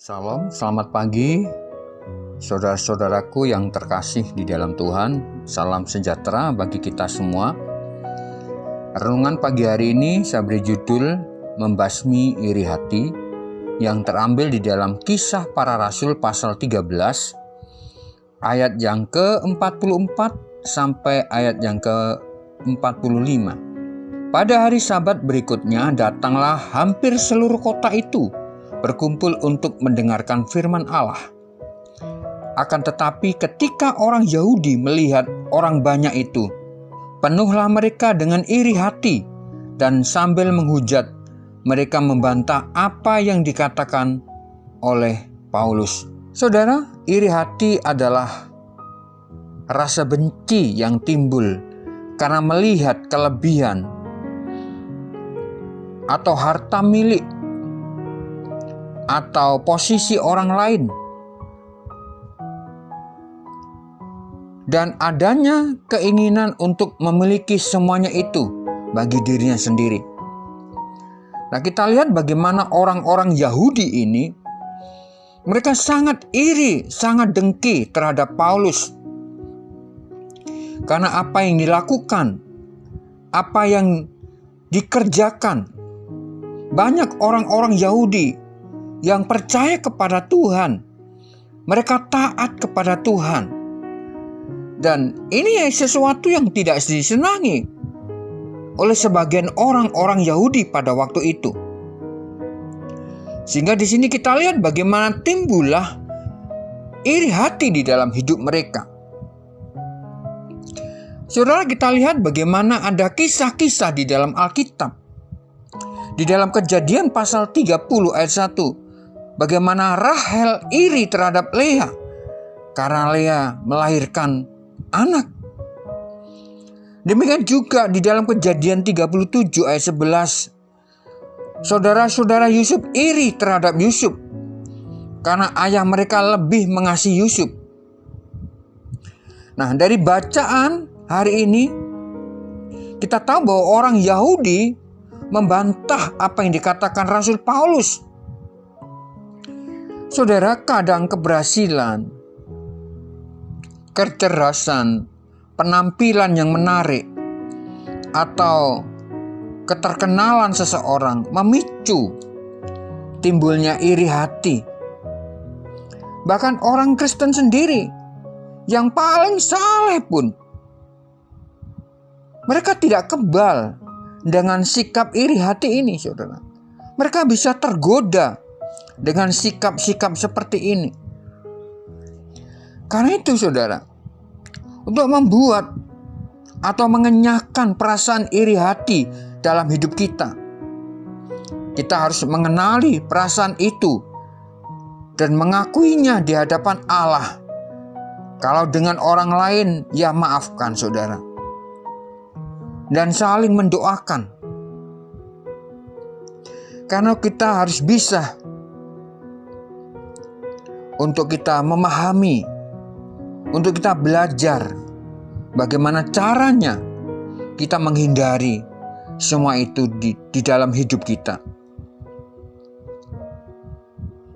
Salam, selamat pagi, saudara-saudaraku yang terkasih di dalam Tuhan. Salam sejahtera bagi kita semua. Renungan pagi hari ini saya beri judul Membasmi Iri Hati, yang terambil di dalam Kisah Para Rasul pasal 13, ayat yang ke-44 sampai ayat yang ke-45. Pada hari Sabat berikutnya datanglah hampir seluruh kota itu berkumpul untuk mendengarkan firman Allah. Akan tetapi ketika orang Yahudi melihat orang banyak itu, penuhlah mereka dengan iri hati, dan sambil menghujat, mereka membantah apa yang dikatakan oleh Paulus. Saudara, iri hati adalah rasa benci yang timbul karena melihat kelebihan atau harta milik atau posisi orang lain, dan adanya keinginan untuk memiliki semuanya itu bagi dirinya sendiri. Nah, kita lihat bagaimana orang-orang Yahudi ini, mereka sangat iri, sangat dengki terhadap Paulus karena apa yang dilakukan, apa yang dikerjakan. Banyak orang-orang Yahudi yang percaya kepada Tuhan, mereka taat kepada Tuhan, dan ini sesuatu yang tidak disenangi oleh sebagian orang-orang Yahudi pada waktu itu. Sehingga di sini kita lihat bagaimana timbullah iri hati di dalam hidup mereka. Saudara, kita lihat bagaimana ada kisah-kisah di dalam Alkitab. Di dalam Kejadian pasal 30 ayat 1, bagaimana Rahel iri terhadap Lea karena Lea melahirkan anak. Demikian juga di dalam Kejadian 37 ayat 11, saudara-saudara Yusuf iri terhadap Yusuf karena ayah mereka lebih mengasihi Yusuf. Nah, dari bacaan hari ini kita tahu bahwa orang Yahudi membantah apa yang dikatakan Rasul Paulus. Saudara, kadang keberhasilan, kecerdasan, penampilan yang menarik, atau keterkenalan seseorang memicu timbulnya iri hati. Bahkan orang Kristen sendiri yang paling saleh pun, mereka tidak kebal dengan sikap iri hati ini, saudara. Mereka bisa tergoda dengan sikap-sikap seperti ini. Karena itu, saudara, untuk membuat atau mengenyahkan perasaan iri hati dalam hidup kita, kita harus mengenali perasaan itu dan mengakuinya di hadapan Allah. Kalau dengan orang lain, ya maafkan, saudara, dan saling mendoakan. Karena kita harus bisa untuk kita memahami, untuk kita belajar bagaimana caranya kita menghindari semua itu di dalam hidup kita.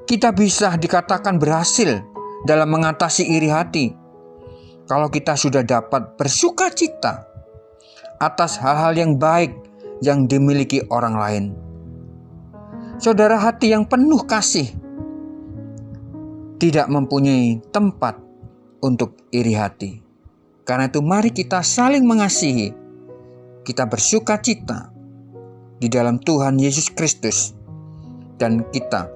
Kita bisa dikatakan berhasil dalam mengatasi iri hati kalau kita sudah dapat bersuka cita atas hal-hal yang baik yang dimiliki orang lain. Saudara, hati yang penuh kasih tidak mempunyai tempat untuk iri hati. Karena itu mari kita saling mengasihi. Kita bersuka cita di dalam Tuhan Yesus Kristus, dan kita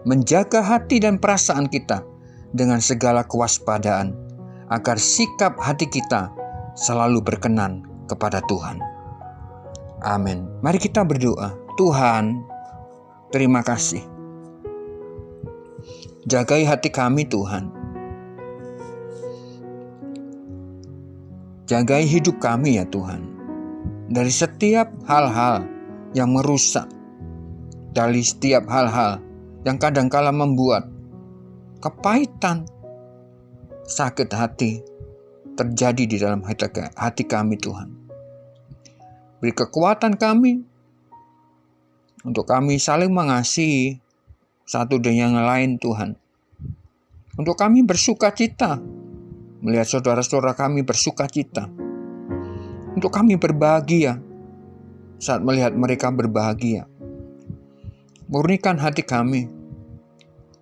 menjaga hati dan perasaan kita dengan segala kewaspadaan, agar sikap hati kita selalu berkenan kepada Tuhan. Amin. Mari kita berdoa. Tuhan, terima kasih. Jagai hati kami, Tuhan. Jagai hidup kami, ya Tuhan, dari setiap hal-hal yang merusak, dari setiap hal-hal yang kadangkala membuat kepahitan, sakit hati terjadi di dalam hati kami, Tuhan. Beri kekuatan kami untuk kami saling mengasihi satu dengan yang lain Tuhan. Untuk kami bersuka cita melihat saudara-saudara kami bersuka cita. Untuk kami berbahagia saat melihat mereka berbahagia. Murnikan hati kami,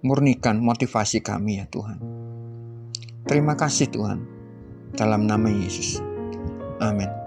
murnikan motivasi kami ya Tuhan. Terima kasih Tuhan, dalam nama Yesus. Amin.